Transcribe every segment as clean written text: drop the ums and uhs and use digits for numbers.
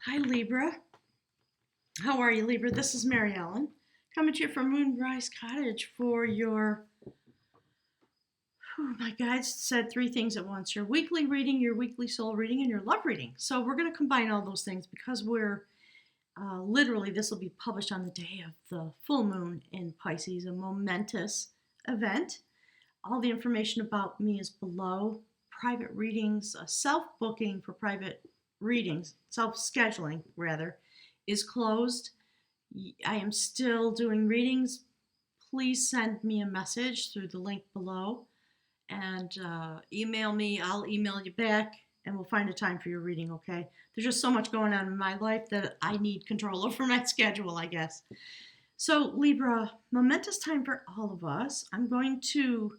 Hi, Libra. How are you, Libra? This is Mary Ellen coming to you from Moonrise Cottage for your. My guides said three things at once: your weekly reading, your weekly soul reading, and your love reading. So we're going to combine all those things because we're literally, this will be published on the day of the full moon in Pisces, a momentous event. All the information about me is below. Private readings, self booking for private readings, self scheduling rather, is closed. I am still doing readings. Please send me a message through the link below and email me. I'll email you back and we'll find a time for your reading, okay? There's just so much going on in my life that I need control over my schedule, I guess. So, Libra, momentous time for all of us. I'm going to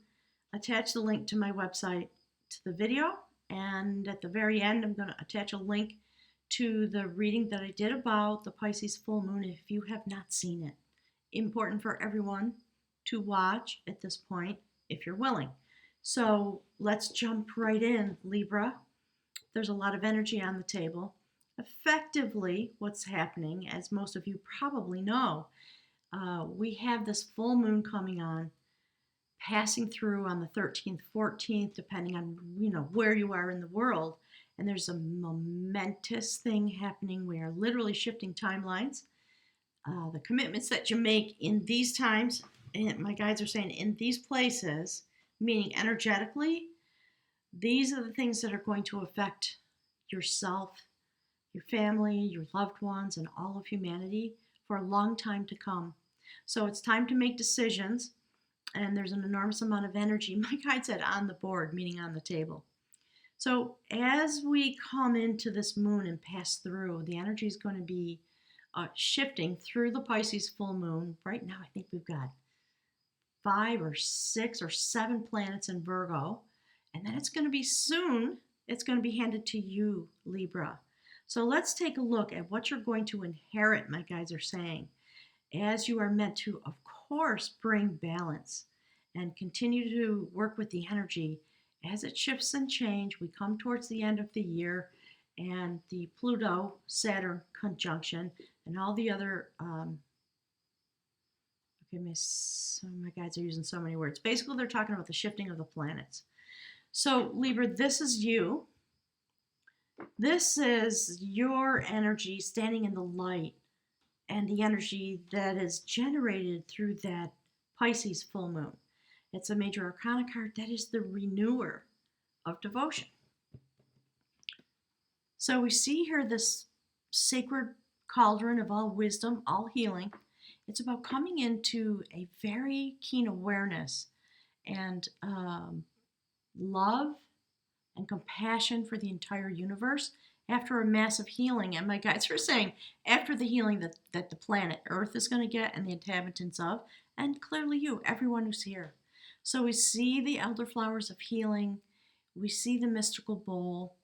attach the link to my website to the video, and at the very end, I'm going to attach a link to the reading that I did about the Pisces full moon if you have not seen it. Important for everyone to watch at this point if you're willing. So let's jump right in, Libra. There's a lot of energy on the table. Effectively, what's happening, as most of you probably know, we have this full moon coming on, passing through on the 13th, 14th, depending on where you are in the world. And there's a momentous thing happening. We are literally shifting timelines. The commitments that you make in these times, and my guides are saying in these places, meaning energetically, these are the things that are going to affect yourself, your family, your loved ones, and all of humanity for a long time to come. So it's time to make decisions, and there's an enormous amount of energy, my guide said, on the board, meaning on the table. So as we come into this moon and pass through, the energy is going to be shifting through the Pisces full moon. Right now, I think we've got 5 or 6 or 7 planets in Virgo. And then it's going to be soon, it's going to be handed to you, Libra. So let's take a look at what you're going to inherit, my guides are saying, as you are meant to, of course, bring balance and continue to work with the energy. As it shifts and change, we come towards the end of the year and the Pluto-Saturn conjunction and all the other, my guides are using so many words. Basically, they're talking about the shifting of the planets. So, Libra, this is you. This is your energy standing in the light and the energy that is generated through that Pisces full moon. It's a major arcana card that is the renewer of devotion. So we see here this sacred cauldron of all wisdom, all healing. It's about coming into a very keen awareness and love and compassion for the entire universe after a massive healing. And my guides are saying after the healing that the planet Earth is going to get and the inhabitants of, and clearly you, everyone who's here. So we see the elderflowers of healing. We see the mystical bowl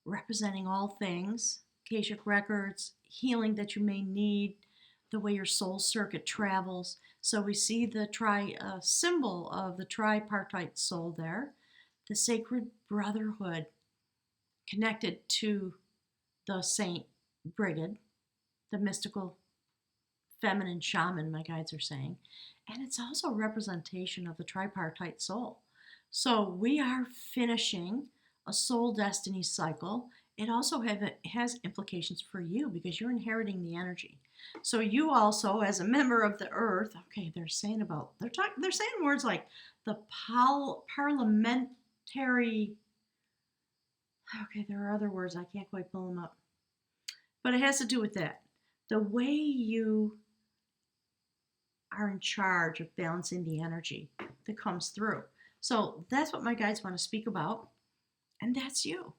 representing all things, Akashic records, healing that you may need, the way your soul circuit travels. So we see the symbol of the tripartite soul there, the sacred brotherhood connected to the Saint Brigid, the mystical feminine shaman, my guides are saying. And it's also a representation of the tripartite soul. So we are finishing a soul destiny cycle. It also has implications for you because you're inheriting the energy. So you also, as a member of the earth, okay, they're saying words like the parliamentary, okay, there are other words, I can't quite pull them up. But it has to do with that. The way you are in charge of balancing the energy that comes through. So that's what my guides want to speak about. And that's you.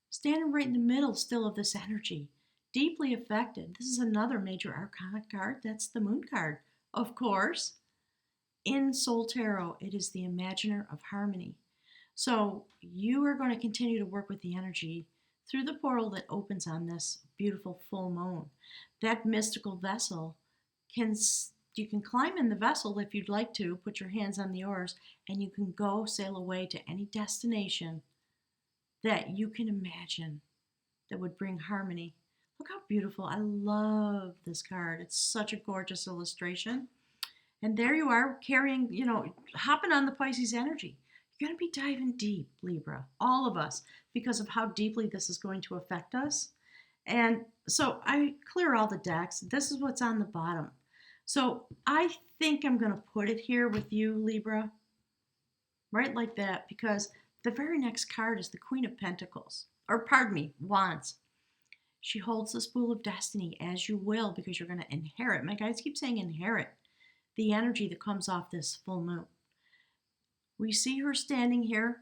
Standing right in the middle still of this energy. Deeply affected. This is another major arcana card. That's the moon card. Of course, in Soul Tarot, it is the imaginer of harmony. So you are going to continue to work with the energy through the portal that opens on this beautiful full moon. That mystical vessel you can climb in the vessel if you'd like to, put your hands on the oars, and you can go sail away to any destination that you can imagine that would bring harmony. Look how beautiful. I love this card. It's such a gorgeous illustration. And there you are carrying, hopping on the Pisces energy. You're going to be diving deep, Libra, all of us, because of how deeply this is going to affect us. And so I clear all the decks. This is what's on the bottom. So I think I'm going to put it here with you, Libra, right like that, because the very next card is the Queen of Pentacles, or pardon me, Wands. She holds the spool of destiny, as you will, because you're going to inherit. My guides keep saying inherit the energy that comes off this full moon. We see her standing here,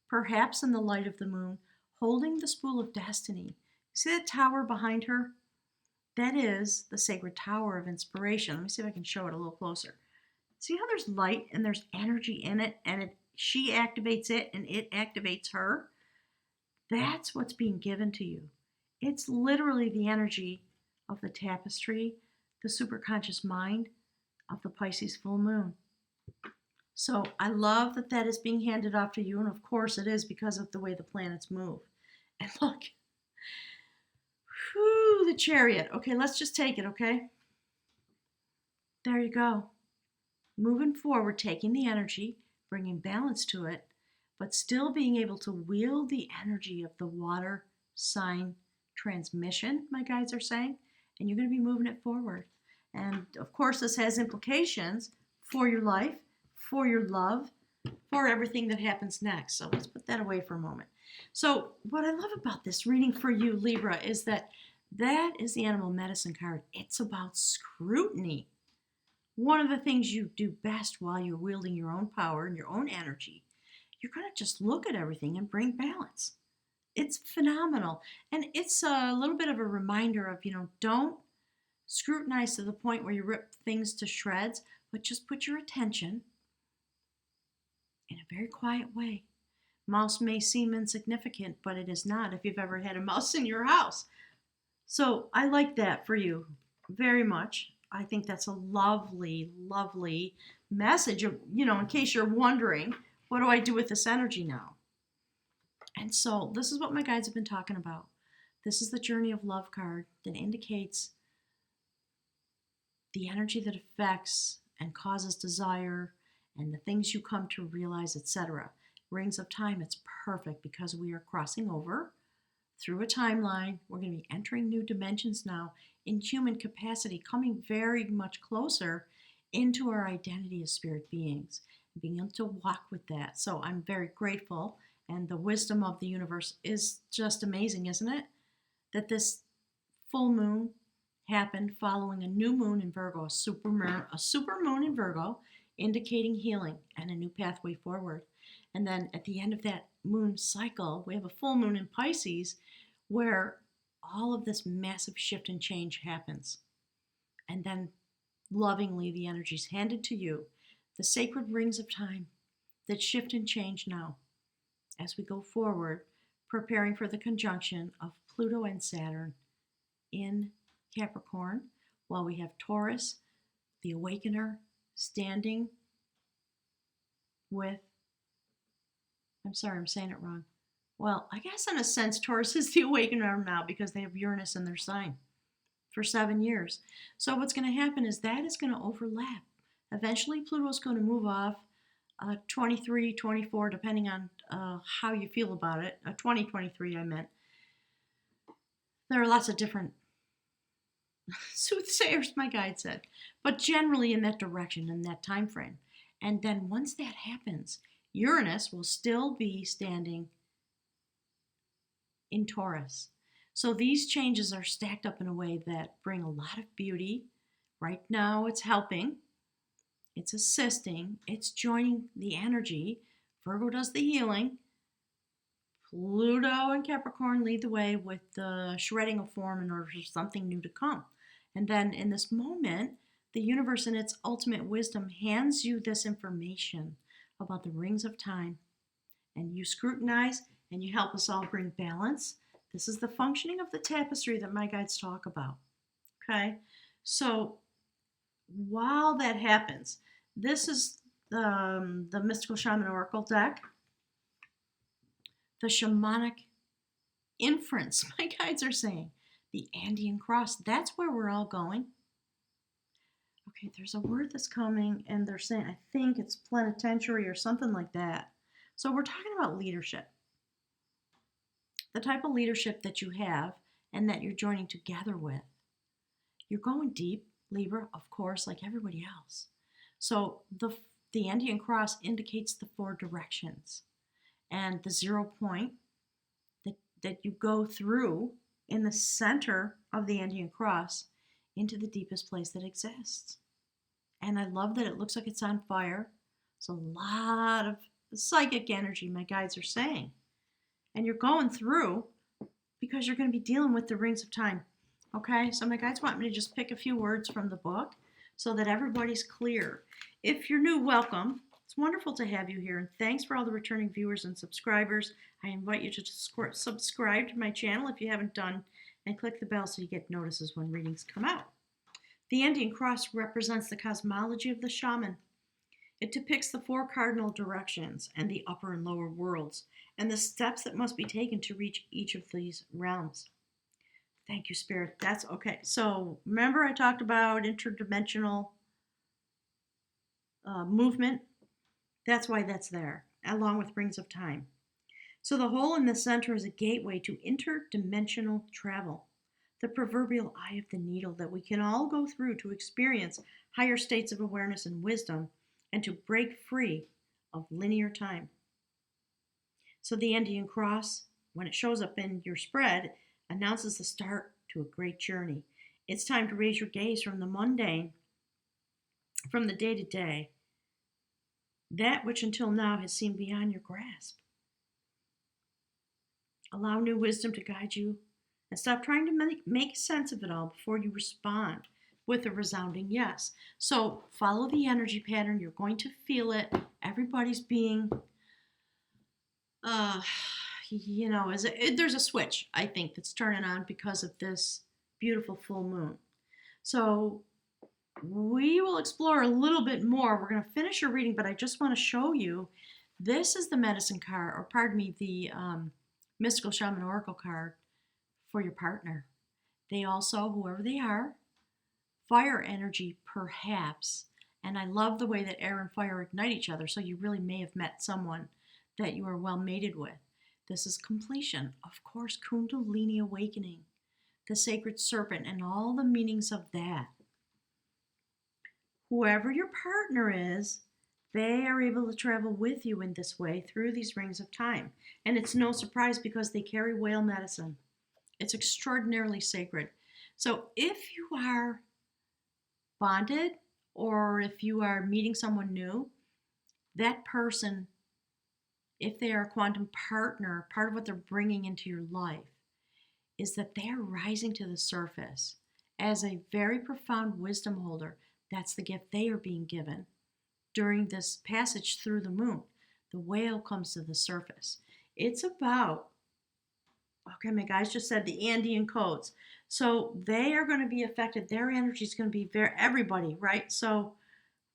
perhaps in the light of the moon, holding the spool of destiny. See that tower behind her? That is the sacred tower of inspiration. Let me see if I can show it a little closer. See how there's light and there's energy in it, and she activates it and it activates her? That's what's being given to you. It's literally the energy of the tapestry, the superconscious mind of the Pisces full moon. So I love that that is being handed off to you, and of course it is because of the way the planets move. And look, whew, the Chariot. Okay, let's just take it, okay? There you go. Moving forward, taking the energy, bringing balance to it, but still being able to wield the energy of the water sign transmission, my guides are saying, and you're going to be moving it forward. And of course, this has implications for your life, for your love, for everything that happens next. So let's put that away for a moment. So what I love about this reading for you, Libra, is that is the animal medicine card. It's about scrutiny. One of the things you do best while you're wielding your own power and your own energy, you're going to just look at everything and bring balance. It's phenomenal. And it's a little bit of a reminder of, don't scrutinize to the point where you rip things to shreds, but just put your attention in a very quiet way. Mouse may seem insignificant, but it is not if you've ever had a mouse in your house. So I like that for you very much. I think that's a lovely, lovely message. In case you're wondering, what do I do with this energy now? And so this is what my guides have been talking about. This is the Journey of Love card that indicates the energy that affects and causes desire and the things you come to realize, etc. Rings of Time, it's perfect because we are crossing over through a timeline. We're going to be entering new dimensions now in human capacity, coming very much closer into our identity as spirit beings, being able to walk with that. So I'm very grateful, and the wisdom of the universe is just amazing, isn't it? That this full moon happened following a new moon in Virgo, a super moon in Virgo, indicating healing and a new pathway forward. And then at the end of that moon cycle, we have a full moon in Pisces where all of this massive shift and change happens. And then lovingly, the energy is handed to you, the sacred rings of time that shift and change now as we go forward, preparing for the conjunction of Pluto and Saturn in Capricorn, while we have Taurus, the awakener, standing with, I'm sorry, I'm saying it wrong. Well, I guess in a sense, Taurus is the awakener now because they have Uranus in their sign for 7 years. So what's going to happen is that is going to overlap. Eventually, Pluto's going to move off 23, 24, depending on how you feel about it. 2023, I meant. There are lots of different soothsayers, my guide said, but generally in that direction, in that time frame. And then once that happens, Uranus will still be standing in Taurus. So these changes are stacked up in a way that bring a lot of beauty. Right now it's helping, it's assisting, it's joining the energy. Virgo does the healing. Pluto and Capricorn lead the way with the shredding of form in order for something new to come. And then in this moment, the universe in its ultimate wisdom hands you this information about the rings of time. And you scrutinize and you help us all bring balance. This is the functioning of the tapestry that my guides talk about. Okay? So while that happens, this is the Mystical Shaman Oracle deck. The Shamanic inference, my guides are saying. the Andean cross. That's where we're all going. Okay, there's a word that's coming, and they're saying, I think it's plenipotentiary or something like that. So we're talking about leadership, the type of leadership that you have and that you're joining together with. You're going deep, Libra, of course, like everybody else. So the Andean cross indicates the four directions and the 0 point that you go through in the center of the Andean cross into the deepest place that exists. And I love that it looks like it's on fire. It's a lot of psychic energy, my guides are saying. And you're going through because you're going to be dealing with the rings of time. Okay, so my guides want me to just pick a few words from the book so that everybody's clear. If you're new, welcome. It's wonderful to have you here, and thanks for all the returning viewers and subscribers. I invite you to subscribe to my channel if you haven't done, and click the bell so you get notices when readings come out. The Andean cross represents the cosmology of the shaman. It depicts the four cardinal directions and the upper and lower worlds, and the steps that must be taken to reach each of these realms. Thank you, Spirit. That's okay. So remember I talked about interdimensional movement? That's why that's there, along with rings of time. So the hole in the center is a gateway to interdimensional travel, the proverbial eye of the needle that we can all go through to experience higher states of awareness and wisdom and to break free of linear time. So the Andean cross, when it shows up in your spread, announces the start to a great journey. It's time to raise your gaze from the mundane, from the day-to-day, that which until now has seemed beyond your grasp. Allow new wisdom to guide you and stop trying to make sense of it all before you respond with a resounding yes. So follow the energy pattern. You're going to feel it. Everybody's being, there's a switch, I think, that's turning on because of this beautiful full moon. So we will explore a little bit more. We're going to finish your reading, but I just want to show you, this is the medicine card, or pardon me, the mystical shaman oracle card for your partner. They also, whoever they are, fire energy perhaps, and I love the way that air and fire ignite each other, so you really may have met someone that you are well mated with. This is completion, of course, Kundalini awakening, the sacred serpent, and all the meanings of that. Whoever your partner is, they are able to travel with you in this way through these rings of time. And it's no surprise because they carry whale medicine. It's extraordinarily sacred. So if you are bonded or if you are meeting someone new, that person, if they are a quantum partner, part of what they're bringing into your life is that they are rising to the surface as a very profound wisdom holder. That's the gift they are being given during this passage through the moon. The whale comes to the surface. It's about, okay, my guys just said the Andean codes. So they are going to be affected. Their energy is going to be everybody, right? So,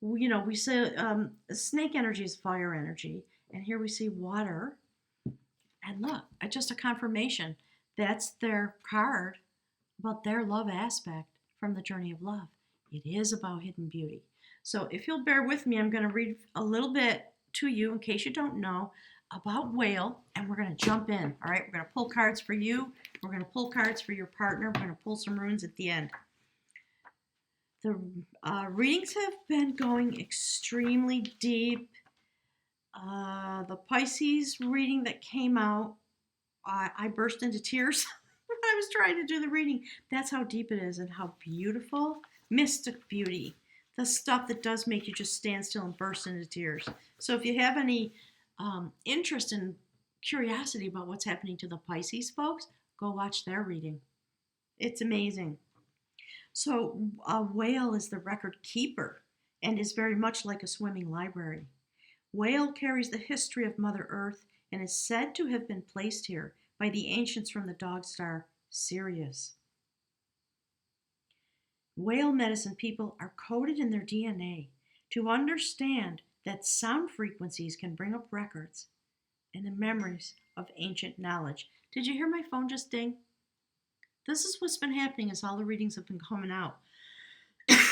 we say snake energy is fire energy. And here we see water. And look, just a confirmation. That's their card about their love aspect from the journey of love. It is about hidden beauty. So if you'll bear with me, I'm going to read a little bit to you in case you don't know about whale, and we're going to jump in. All right, we're going to pull cards for you. We're going to pull cards for your partner. We're going to pull some runes at the end. The readings have been going extremely deep. The Pisces reading that came out, I burst into tears when I was trying to do the reading. That's how deep it is and how beautiful. Mystic beauty. The stuff that does make you just stand still and burst into tears. So if you have any interest and curiosity about what's happening to the Pisces folks, go watch their reading. It's amazing. So a whale is the record keeper and is very much like a swimming library. Whale carries the history of Mother Earth and is said to have been placed here by the ancients from the dog star Sirius. Whale medicine people are coded in their DNA to understand that sound frequencies can bring up records and the memories of ancient knowledge. Did you hear my phone just ding? This is what's been happening as all the readings have been coming out.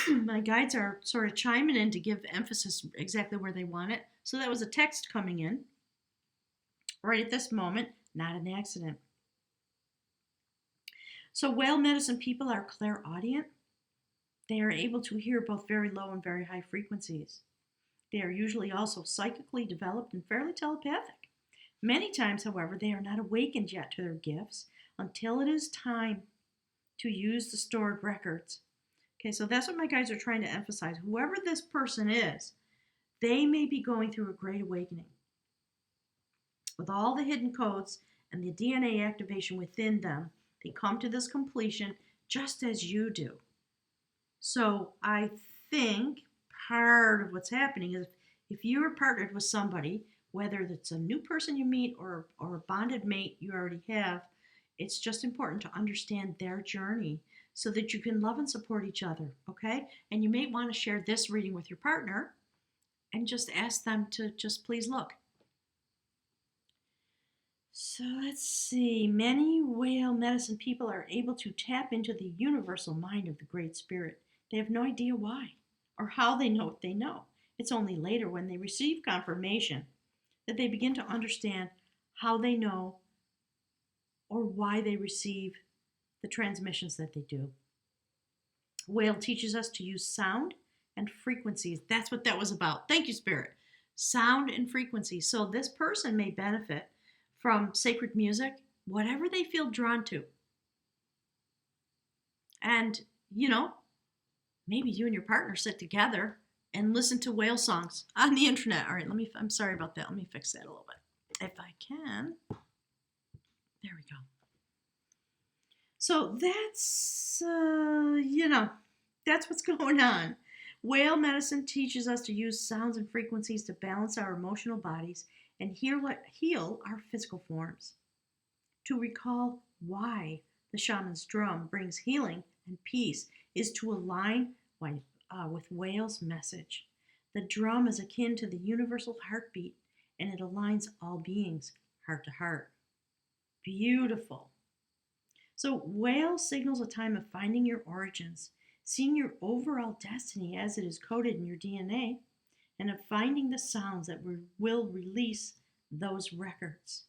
My guides are sort of chiming in to give emphasis exactly where they want it. So that was a text coming in right at this moment, not an accident. So whale medicine people are clairaudient. They are able to hear both very low and very high frequencies. They are usually also psychically developed and fairly telepathic. Many times, however, they are not awakened yet to their gifts until it is time to use the stored records. Okay, so that's what my guides are trying to emphasize. Whoever this person is, they may be going through a great awakening. With all the hidden codes and the DNA activation within them, they come to this completion just as you do. So I think part of what's happening is if you are partnered with somebody, whether it's a new person you meet or a bonded mate you already have, it's just important to understand their journey so that you can love and support each other, okay? And you may want to share this reading with your partner and just ask them to just please look. So let's see. Many whale medicine people are able to tap into the universal mind of the Great Spirit. They have no idea why or how they know what they know. It's only later when they receive confirmation that they begin to understand how they know or why they receive the transmissions that they do. Whale teaches us to use sound and frequencies. That's what that was about. Thank you, Spirit. Sound and frequency. So this person may benefit from sacred music, whatever they feel drawn to. And, maybe you and your partner sit together and listen to whale songs on the internet. All right, I'm sorry about that. Let me fix that a little bit. If I can. There we go. So that's, that's what's going on. Whale medicine teaches us to use sounds and frequencies to balance our emotional bodies and heal our physical forms. To recall why the shaman's drum brings healing and peace is to align with whale's message. The drum is akin to the universal heartbeat, and it aligns all beings heart to heart. Beautiful. So whale signals a time of finding your origins, seeing your overall destiny as it is coded in your DNA, and of finding the sounds that will release those records.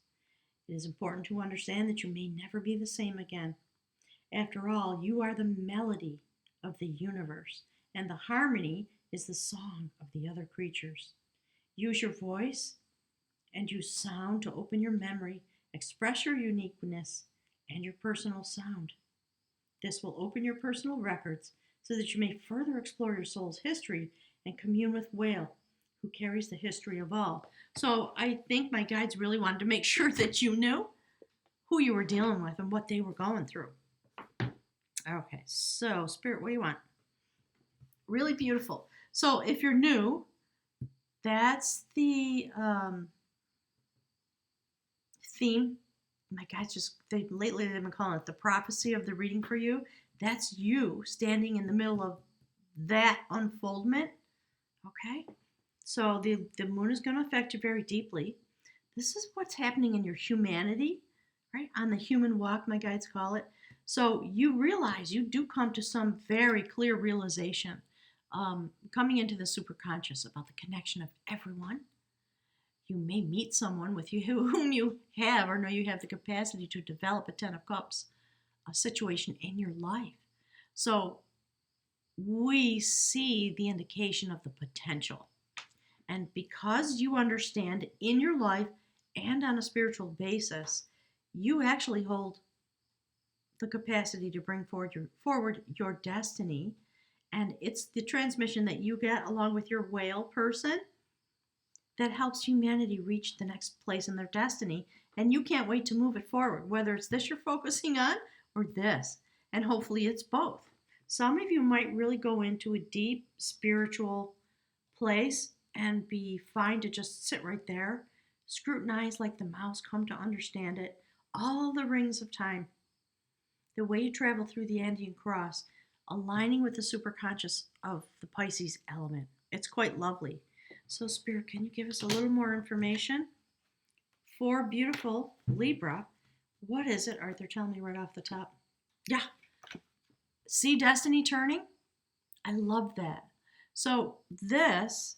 It is important to understand that you may never be the same again. After all, you are the melody of the universe, and the harmony is the song of the other creatures. Use your voice and use sound to open your memory, express your uniqueness, and your personal sound. This will open your personal records so that you may further explore your soul's history and commune with Whale, who carries the history of all. So I think my guides really wanted to make sure that you knew who you were dealing with and what they were going through. Okay, so Spirit, what do you want? Really beautiful. So if you're new, that's the theme. My guides lately they've been calling it the prophecy of the reading for you. That's you standing in the middle of that unfoldment. Okay? So the moon is going to affect you very deeply. This is what's happening in your humanity, right? On the human walk, my guides call it. So you realize you do come to some very clear realization coming into the superconscious about the connection of everyone. You may meet someone with you whom you have or know you have the capacity to develop a 10 of Cups, a situation in your life. So we see the indication of the potential. And because you understand in your life and on a spiritual basis, you actually hold the capacity to bring forward your destiny. And it's the transmission that you get along with your whale person that helps humanity reach the next place in their destiny. And you can't wait to move it forward, whether it's this you're focusing on or this. And hopefully it's both. Some of you might really go into a deep spiritual place and be fine to just sit right there, scrutinize like the mouse, come to understand it. All the rings of time, the way you travel through the Andean cross, aligning with the superconscious of the Pisces element. It's quite lovely. So Spirit, can you give us a little more information? For beautiful Libra, what is it? They're telling me right off the top. Yeah. See destiny turning? I love that. So this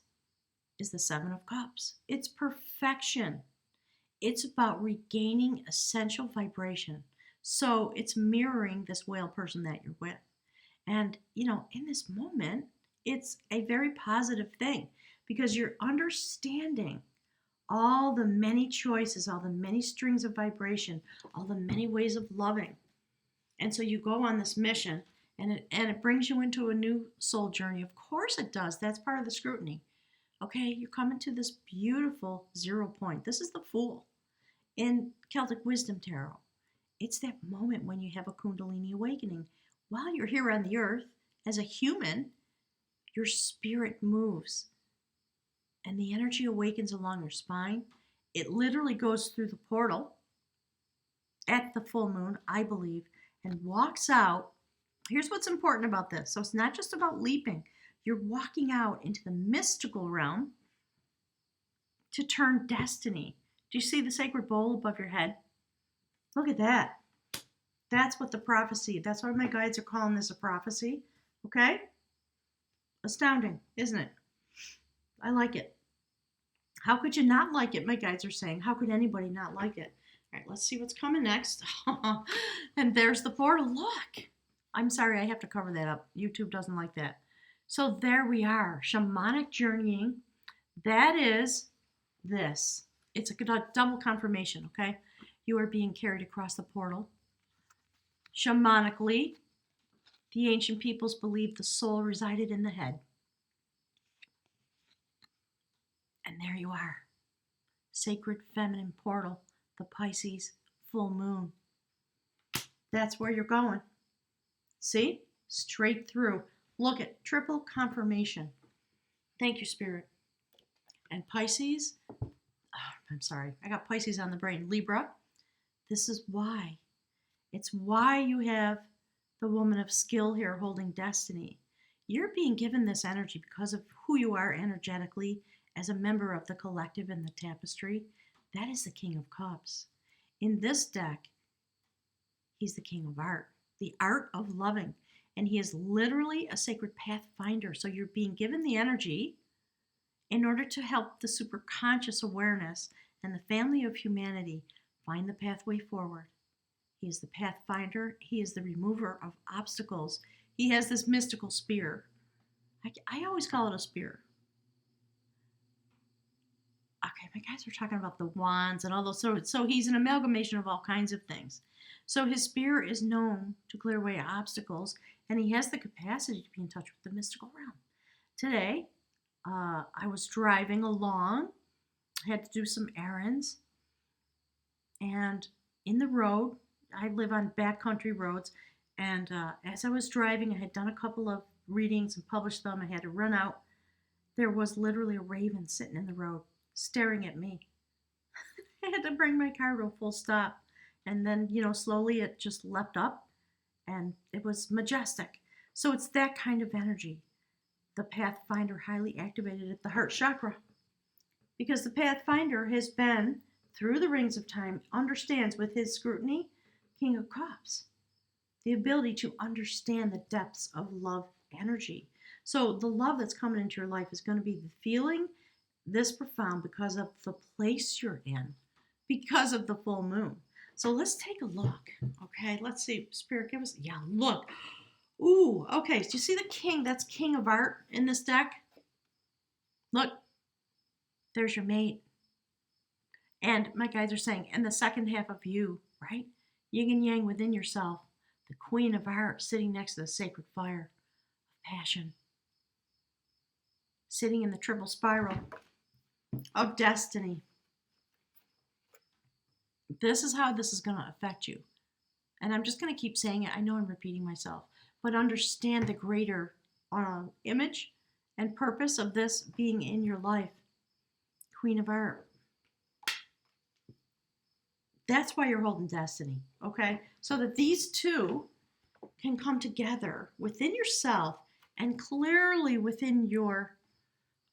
is the Seven of Cups. It's perfection. It's about regaining essential vibration. So it's mirroring this whale person that you're with. And, in this moment, it's a very positive thing because you're understanding all the many choices, all the many strings of vibration, all the many ways of loving. And so you go on this mission and it brings you into a new soul journey. Of course it does. That's part of the scrutiny. Okay, you come into this beautiful 0 point. This is the Fool in Celtic Wisdom Tarot. It's that moment when you have a Kundalini awakening. While you're here on the earth, as a human, your spirit moves and the energy awakens along your spine. It literally goes through the portal at the full moon, I believe, and walks out. Here's what's important about this. So it's not just about leaping. You're walking out into the mystical realm to turn destiny. Do you see the sacred bowl above your head? Look at that. That's what the prophecy, that's why my guides are calling this a prophecy. Okay? Astounding, isn't it? I like it. How could you not like it? My guides are saying, how could anybody not like it? All right, let's see what's coming next. And there's the portal. Look. I'm sorry, I have to cover that up. YouTube doesn't like that. So there we are. Shamanic journeying. That is this. It's a double confirmation, okay? You are being carried across the portal. Shamanically, the ancient peoples believed the soul resided in the head. And there you are. Sacred feminine portal, the Pisces full moon. That's where you're going. See? Straight through. Look at triple confirmation. Thank you, Spirit. And Pisces, I'm sorry, I got Pisces on the brain. Libra, this is why. It's why you have the woman of skill here holding destiny. You're being given this energy because of who you are energetically as a member of the collective and the tapestry. That is the King of Cups. In this deck, he's the King of Art, the art of loving. And he is literally a sacred pathfinder. So you're being given the energy in order to help the superconscious awareness and the family of humanity find the pathway forward. He is the pathfinder. He is the remover of obstacles. He has this mystical spear. I always call it a spear. Okay, my guys are talking about the wands and all those. So he's an amalgamation of all kinds of things. So his spear is known to clear away obstacles, and he has the capacity to be in touch with the mystical realm. Today, I was driving along, I had to do some errands, and in the road, I live on backcountry roads, and as I was driving, I had done a couple of readings and published them. I had to run out. There was literally a raven sitting in the road, staring at me. I had to bring my car to a full stop, and then, slowly it just leapt up, and it was majestic. So it's that kind of energy. The Pathfinder highly activated at the heart chakra, because the Pathfinder has been through the rings of time, understands with his scrutiny, King of Cups, the ability to understand the depths of love energy. So the love that's coming into your life is going to be the feeling this profound because of the place you're in, because of the full moon. So let's take a look. Okay, let's see. Spirit, give us, look. Ooh, okay. So you see the king? That's King of Art in this deck. Look, there's your mate. And my guides are saying, and the second half of you, right? Yin and yang within yourself. The Queen of Art sitting next to the sacred fire of passion. Sitting in the triple spiral of destiny. This is how this is going to affect you. And I'm just going to keep saying it. I know I'm repeating myself. But understand the greater image and purpose of this being in your life. Queen of Art. That's why you're holding destiny, okay? So that these two can come together within yourself and clearly within your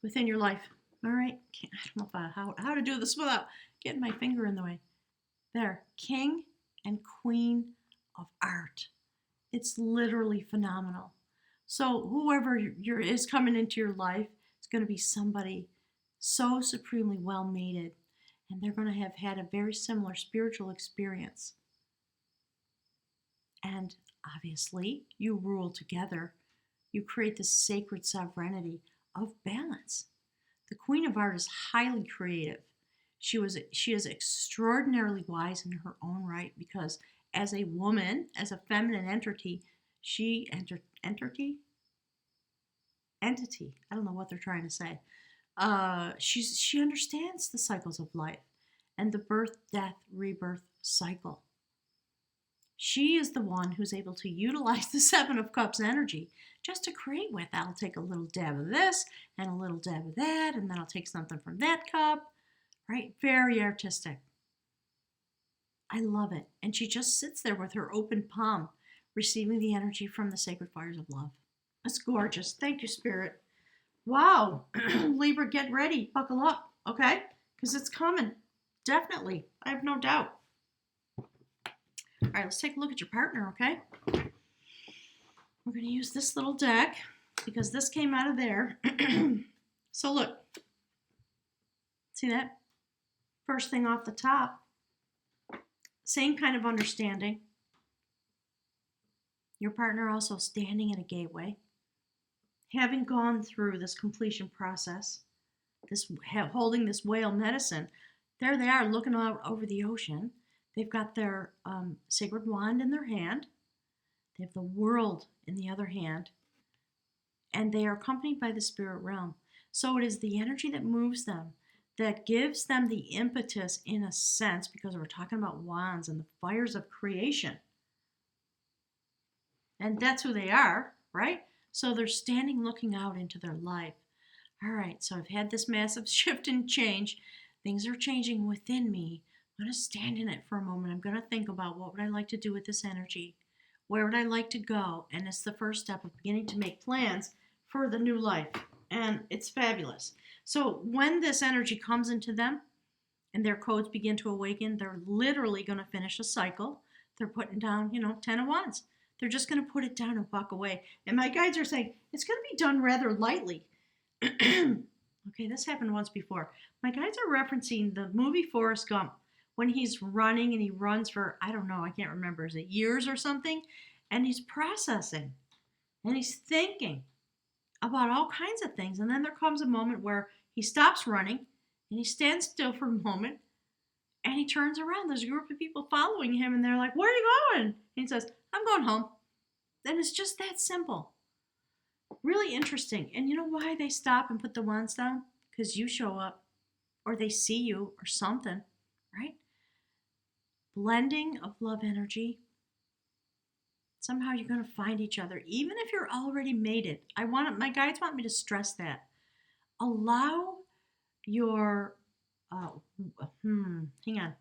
life. All right? I don't know how to do this without getting my finger in the way. There, King and Queen of Art. It's literally phenomenal. So whoever is coming into your life, it's going to be somebody so supremely well mated, and they're going to have had a very similar spiritual experience. And obviously, you rule together. You create this sacred sovereignty of balance. The Queen of Art is highly creative. She is extraordinarily wise in her own right, because as a woman, as a feminine entity, entity. I don't know what they're trying to say. She understands the cycles of life and the birth, death, rebirth cycle. She is the one who's able to utilize the Seven of Cups energy just to create with. I'll take a little dab of this and a little dab of that, and then I'll take something from that cup, right? Very artistic. I love it. And she just sits there with her open palm, receiving the energy from the sacred fires of love. It's gorgeous. Thank you, Spirit. Wow. Libra, get ready. Buckle up, okay? Because it's coming. Definitely. I have no doubt. All right, let's take a look at your partner, okay? We're going to use this little deck because this came out of there. So look. See that? First thing off the top. Same kind of understanding. Your partner also standing in a gateway, having gone through this completion process, holding this whale medicine. There they are looking out over the ocean. They've got their sacred wand in their hand. They have the world in the other hand. And they are accompanied by the spirit realm. So it is the energy that moves them, that gives them the impetus, in a sense, because we're talking about wands and the fires of creation. And that's who they are, right? So they're standing looking out into their life. All right, so I've had this massive shift and change. Things are changing within me. I'm going to stand in it for a moment. I'm going to think about, what would I like to do with this energy? Where would I like to go? And it's the first step of beginning to make plans for the new life. And it's fabulous. So when this energy comes into them and their codes begin to awaken, they're literally going to finish a cycle. They're putting down, 10 of Wands. They're just going to put it down and walk away. And my guides are saying, it's going to be done rather lightly. Okay, this happened once before. My guides are referencing the movie Forrest Gump, when he's running and he runs for, I don't know, I can't remember, is it years or something? And he's processing and he's thinking about all kinds of things. And then there comes a moment where he stops running and he stands still for a moment and he turns around. There's a group of people following him and they're like, where are you going? And he says, I'm going home. And it's just that simple. Really interesting. And you know why they stop and put the wands down? Because you show up or they see you or something, right? Blending of love energy. Somehow you're going to find each other, even if you're already mated. My guides want me to stress that. Allow your, hang on.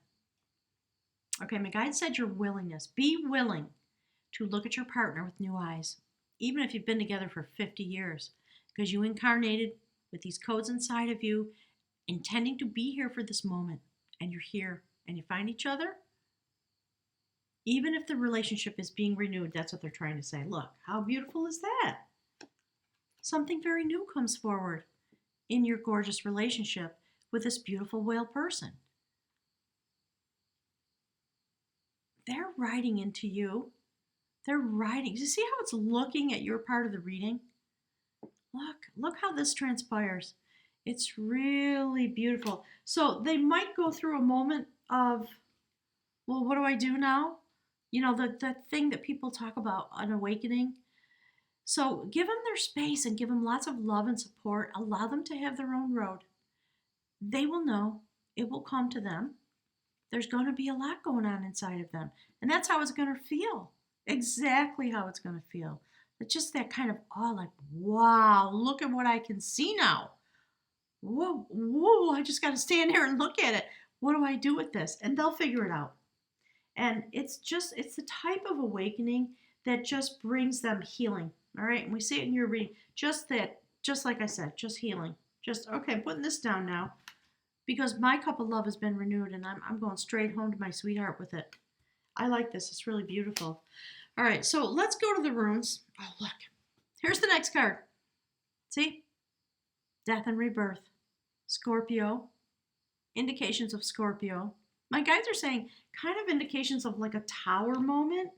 Okay, my guide said your willingness. Be willing to look at your partner with new eyes, even if you've been together for 50 years, because you incarnated with these codes inside of you, intending to be here for this moment, and you're here, and you find each other. Even if the relationship is being renewed, that's what they're trying to say. Look, how beautiful is that? Something very new comes forward in your gorgeous relationship with this beautiful whale person. They're writing into you. They're writing. You see how it's looking at your part of the reading? Look how this transpires. It's really beautiful. So they might go through a moment of, well, what do I do now? The thing that people talk about, an awakening. So give them their space and give them lots of love and support. Allow them to have their own road. They will know. It will come to them. There's going to be a lot going on inside of them. And that's how it's going to feel. Exactly how it's going to feel. It's just that kind of awe, like, wow, look at what I can see now. Whoa, I just got to stand here and look at it. What do I do with this? And they'll figure it out. And it's the type of awakening that just brings them healing. All right. And we see it in your reading. Just like I said, just healing. Okay, I'm putting this down now because my cup of love has been renewed and I'm going straight home to my sweetheart with it. I like this. It's really beautiful. All right, so let's go to the runes. Oh, look. Here's the next card. See? Death and rebirth. Scorpio. Indications of Scorpio. My guides are saying kind of indications of like a tower moment,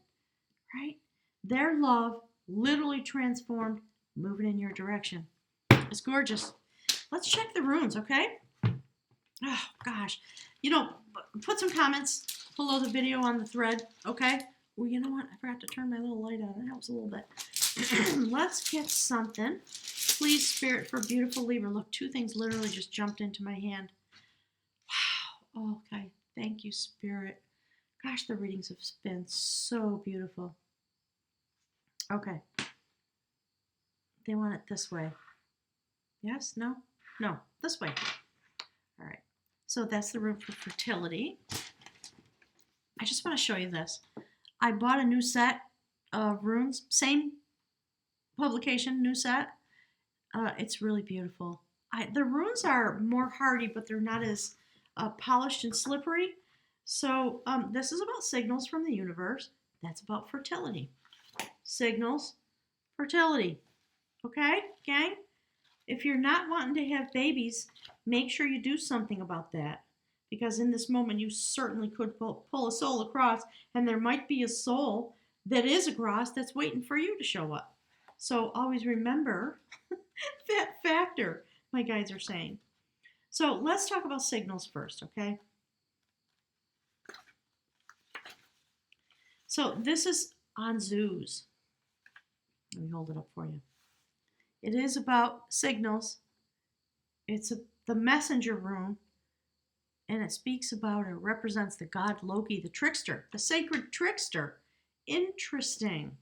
right? Their love literally transformed, moving in your direction. It's gorgeous. Let's check the runes, okay? Oh, gosh. Put some comments below the video on the thread, okay? Well, you know what? I forgot to turn my little light on. It helps a little bit. Let's get something. Please, Spirit, for beautiful Libra. Look, two things literally just jumped into my hand. Wow. Okay. Thank you, Spirit. Gosh, the readings have been so beautiful. Okay. They want it this way. Yes? No? No. This way. All right. So that's the room for fertility. I just want to show you this. I bought a new set of runes. Same publication, new set. It's really beautiful. The runes are more hardy, but they're not as polished and slippery. So this is about signals from the universe. That's about fertility. Signals, fertility. Okay, gang? If you're not wanting to have babies, make sure you do something about that. Because in this moment, you certainly could pull a soul across, and there might be a soul that is across that's waiting for you to show up. So always remember that factor, my guides are saying. So let's talk about signals first, okay? So this is on zoos. Let me hold it up for you. It is about signals. It's the messenger rune, and it speaks about, it represents the god Loki, the trickster, the sacred trickster. Interesting.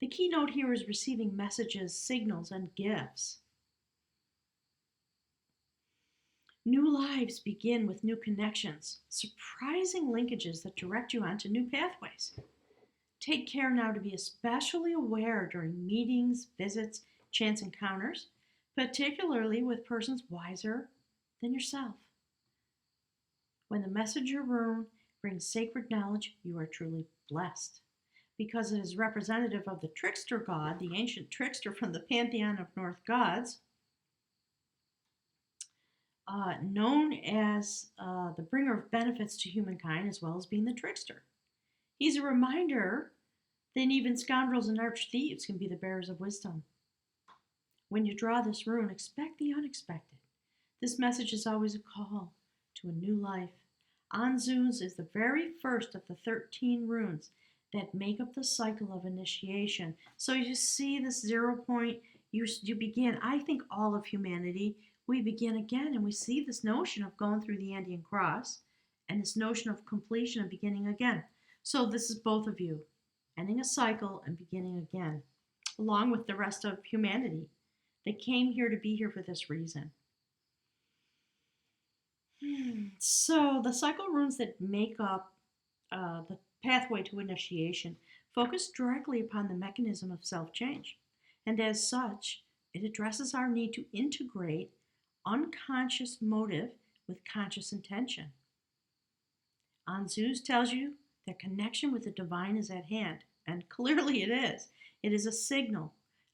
The keynote here is receiving messages, signals, and gifts. New lives begin with new connections, surprising linkages that direct you onto new pathways. Take care now to be especially aware during meetings, visits, chance encounters, particularly with persons wiser than yourself. When the messenger rune brings sacred knowledge, you are truly blessed, because it is representative of the trickster god, the ancient trickster from the pantheon of Norse gods, known as the bringer of benefits to humankind, as well as being the trickster. He's a reminder that even scoundrels and arch thieves can be the bearers of wisdom. When you draw this rune, expect the unexpected. This message is always a call to a new life. Anzu's is the very first of the 13 runes that make up the cycle of initiation. So you see this 0 point, you begin. I think all of humanity, we begin again, and we see this notion of going through the Andean cross and this notion of completion and beginning again. So this is both of you, ending a cycle and beginning again, along with the rest of humanity. They came here to be here for this reason. So the cycle runes that make up the pathway to initiation focus directly upon the mechanism of self-change. And as such, it addresses our need to integrate unconscious motive with conscious intention. Anzus tells you that connection with the divine is at hand, and clearly it is. It is a signal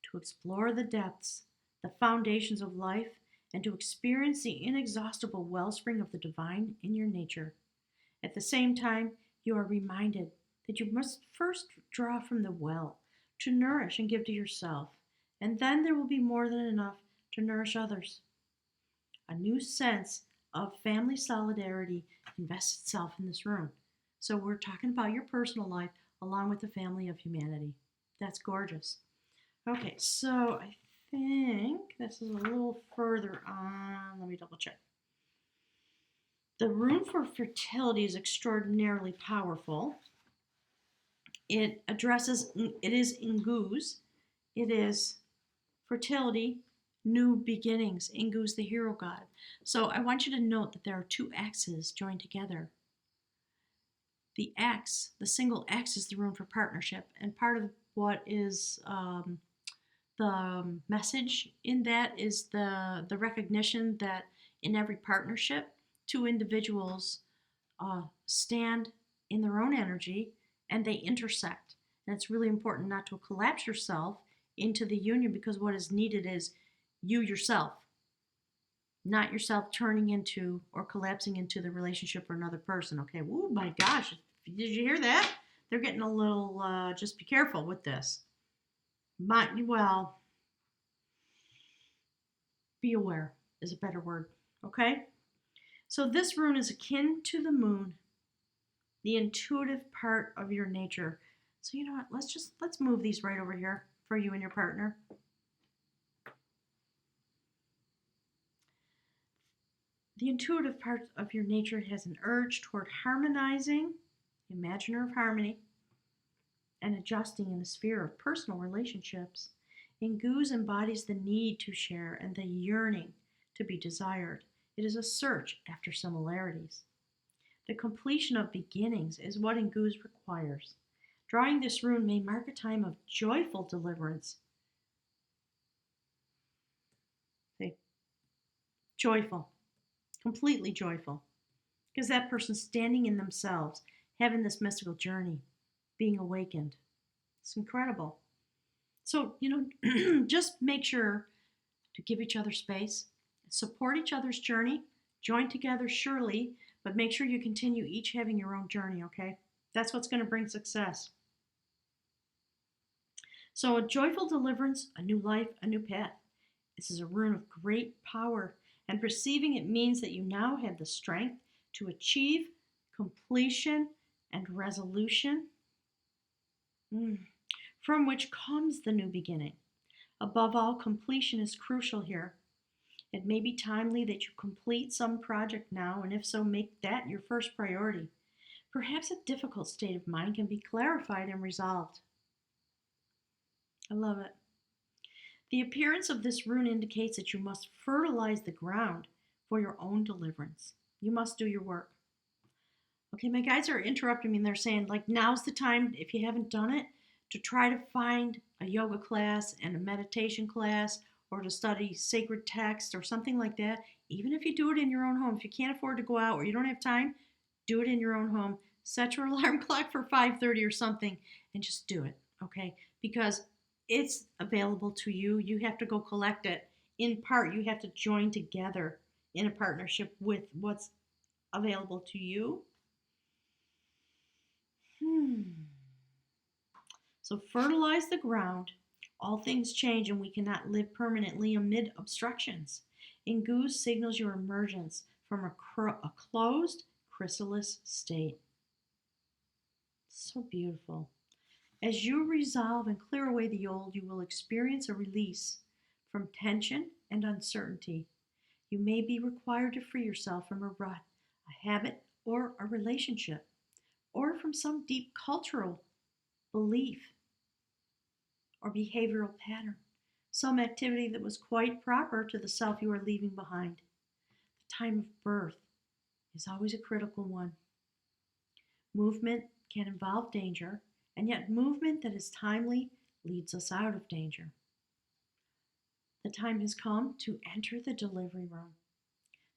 to explore the depths, the foundations of life, and to experience the inexhaustible wellspring of the divine in your nature. At the same time, you are reminded that you must first draw from the well to nourish and give to yourself, and then there will be more than enough to nourish others. A new sense of family solidarity invests itself in this room. So we're talking about your personal life along with the family of humanity. That's gorgeous. Okay, so I think this is a little further on. Let me double check. The rune for fertility is extraordinarily powerful. It is Inguz. It is fertility, new beginnings. Ingu's the hero god. So I want you to note that there are two X's joined together. The X, the single X, is the rune for partnership, and part of what is the message in that is the recognition that in every partnership, two individuals stand in their own energy and they intersect. And it's really important not to collapse yourself into the union, because what is needed is you yourself, not yourself turning into or collapsing into the relationship for another person. Okay, oh my gosh, did you hear that? They're getting a little, just be careful with this. Well, be aware is a better word, okay? So this rune is akin to the moon, the intuitive part of your nature. So you know what, let's move these right over here for you and your partner. The intuitive part of your nature has an urge toward harmonizing, imaginer of harmony, and adjusting in the sphere of personal relationships. Inguz embodies the need to share and the yearning to be desired. It is a search after similarities. The completion of beginnings is what Inguz requires. Drawing this rune may mark a time of joyful deliverance. See? Joyful. Completely joyful. Because that person's standing in themselves, having this mystical journey, being awakened. It's incredible. So, just make sure to give each other space, support each other's journey, join together surely, but make sure you continue each having your own journey, okay? That's what's going to bring success. So, a joyful deliverance, a new life, a new path. This is a rune of great power, and receiving it means that you now have the strength to achieve completion and resolution, from which comes the new beginning. Above all, completion is crucial here. It may be timely that you complete some project now, and if so, make that your first priority. Perhaps a difficult state of mind can be clarified and resolved. I love it. The appearance of this rune indicates that you must fertilize the ground for your own deliverance. You must do your work. Okay, my guides are interrupting me and they're saying, now's the time, if you haven't done it, to try to find a yoga class and a meditation class, or to study sacred text or something like that. Even if you do it in your own home, if you can't afford to go out or you don't have time, do it in your own home. Set your alarm clock for 5:30 or something and just do it, okay? Because it's available to you. You have to go collect it. In part, you have to join together in a partnership with what's available to you. So fertilize the ground. All things change and we cannot live permanently amid obstructions. Inguz signals your emergence from a closed chrysalis state. So beautiful. As you resolve and clear away the old, you will experience a release from tension and uncertainty. You may be required to free yourself from a rut, a habit, or a relationship, or from some deep cultural belief or behavioral pattern, some activity that was quite proper to the self you are leaving behind. The time of birth is always a critical one. Movement can involve danger, and yet movement that is timely leads us out of danger. The time has come to enter the delivery room.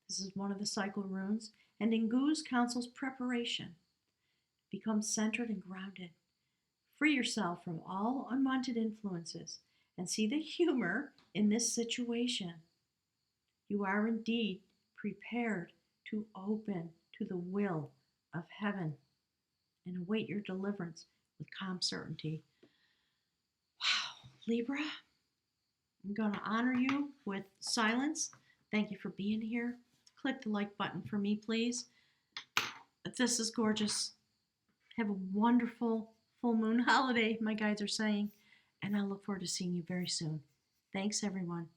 This is one of the cycle runes, and Inguz counsels preparation. Become centered and grounded. Free yourself from all unwanted influences and see the humor in this situation. You are indeed prepared to open to the will of heaven and await your deliverance with calm certainty. Wow, Libra, I'm going to honor you with silence. Thank you for being here. Click the like button for me, please. This is gorgeous. Have a wonderful full moon holiday, my guides are saying, and I look forward to seeing you very soon. Thanks, everyone.